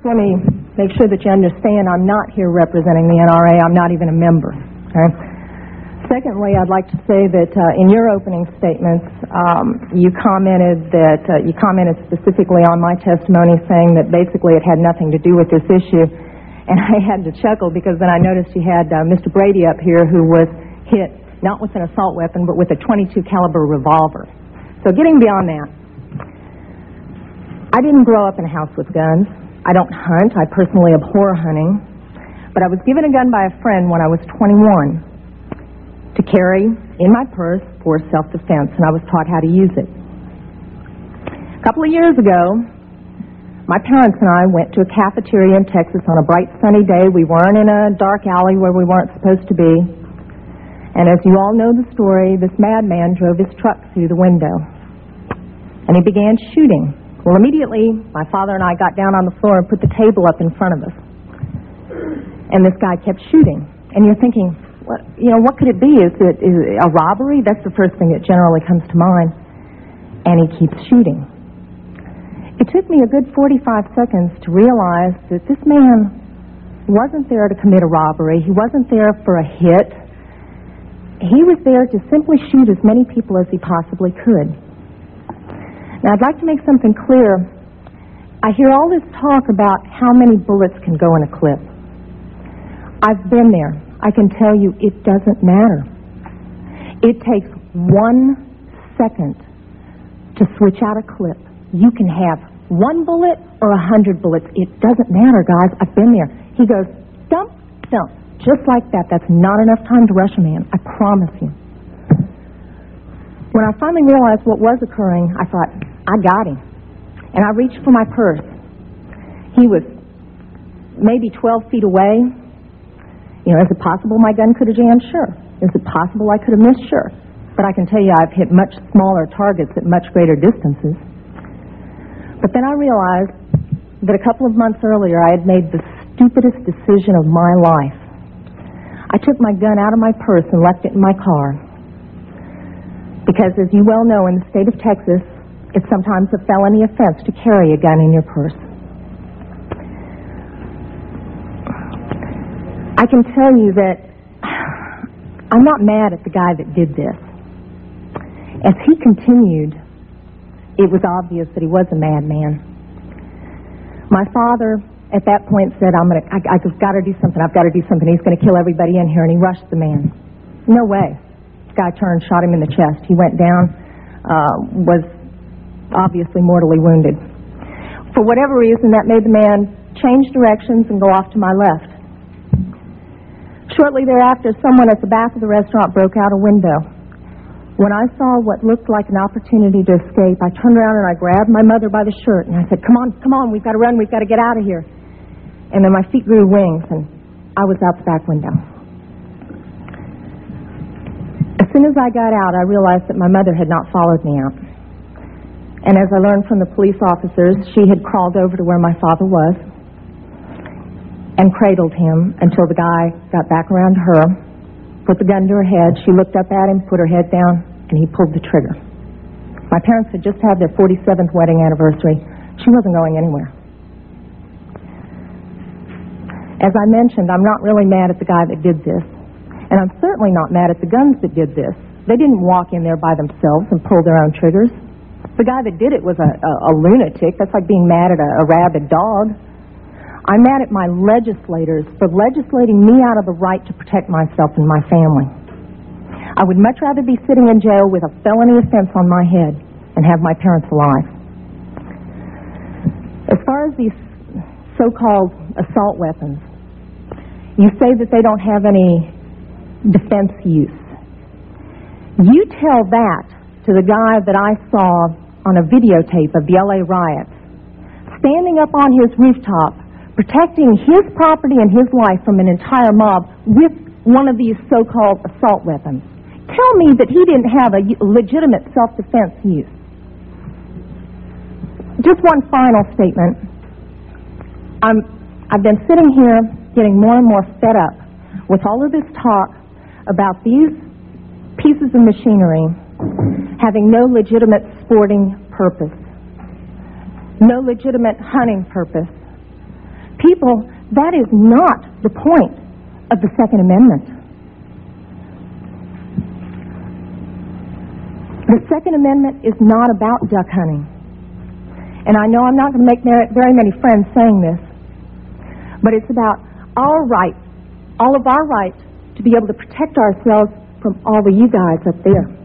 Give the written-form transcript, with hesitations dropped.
let me make sure that you understand I'm not here representing the NRA. I'm not even a member. Okay? Secondly, I'd like to say that in your opening statements, you commented specifically on my testimony, saying that basically it had nothing to do with this issue. And I had to chuckle because then I noticed you had Mr. Brady up here, who was hit not with an assault weapon but with a .22 caliber revolver. So getting beyond that, I didn't grow up in a house with guns. I don't hunt. I personally abhor hunting. But I was given a gun by a friend when I was 21 to carry in my purse for self-defense, and I was taught how to use it. A couple of years ago, my parents and I went to a cafeteria in Texas on a bright sunny day. We weren't in a dark alley where we weren't supposed to be. And as you all know the story, this madman drove his truck through the window, and he began shooting. Well, immediately, my father and I got down on the floor and put the table up in front of us. And this guy kept shooting. And you're thinking, what could it be? Is it a robbery? That's the first thing that generally comes to mind. And he keeps shooting. It took me a good 45 seconds to realize that this man wasn't there to commit a robbery. He wasn't there for a hit. He was there to simply shoot as many people as he possibly could. Now, I'd like to make something clear. I hear all this talk about how many bullets can go in a clip. I've been there. I can tell you it doesn't matter. It takes 1 second to switch out a clip. You can have 1 bullet or 100 bullets. It doesn't matter, guys. I've been there. He goes, dump, dump, just like that. That's not enough time to rush a man. I promise you. When I finally realized what was occurring, I thought, I got him. And I reached for my purse. He was maybe 12 feet away. Is it possible my gun could have jammed? Sure. Is it possible I could have missed? Sure. But I can tell you I've hit much smaller targets at much greater distances. But then I realized that a couple of months earlier I had made the stupidest decision of my life. I took my gun out of my purse and left it in my car. Because, as you well know, in the state of Texas, it's sometimes a felony offense to carry a gun in your purse. I can tell you that I'm not mad at the guy that did this. As he continued, it was obvious that he was a madman. My father, at that point, said, I've got to do something. I've got to do something. He's going to kill everybody in here, and he rushed the man. No way. This guy turned, shot him in the chest. He went down, was obviously mortally wounded. For whatever reason, that made the man change directions and go off to my left. Shortly thereafter, someone at the back of the restaurant broke out a window. When I saw what looked like an opportunity to escape, I turned around and I grabbed my mother by the shirt and I said, come on, we've got to run, we've got to get out of here. And then my feet grew wings and I was out the back window. As soon as I got out, I realized that my mother had not followed me out. And as I learned from the police officers, she had crawled over to where my father was and cradled him until the guy got back around to her, put the gun to her head. She looked up at him, put her head down, and he pulled the trigger. My parents had just had their 47th wedding anniversary. She wasn't going anywhere. As I mentioned, I'm not really mad at the guy that did this, and I'm certainly not mad at the guns that did this. They didn't walk in there by themselves and pull their own triggers. The guy that did it was a lunatic. That's like being mad at a rabid dog. I'm mad at my legislators for legislating me out of the right to protect myself and my family. I would much rather be sitting in jail with a felony offense on my head and have my parents alive. As far as these so-called assault weapons, you say that they don't have any defense use. You tell that to the guy that I saw on a videotape of the LA riots, standing up on his rooftop, protecting his property and his life from an entire mob with one of these so-called assault weapons. Tell me that he didn't have a legitimate self-defense use. Just one final statement. I've been sitting here getting more and more fed up with all of this talk about these pieces of machinery having no legitimate sporting purpose, no legitimate hunting purpose, People, that is not the point of the Second Amendment. The Second Amendment is not about duck hunting. And I know I'm not going to make very many friends saying this, but it's about our right, all of our rights, to be able to protect ourselves from all of you guys up there.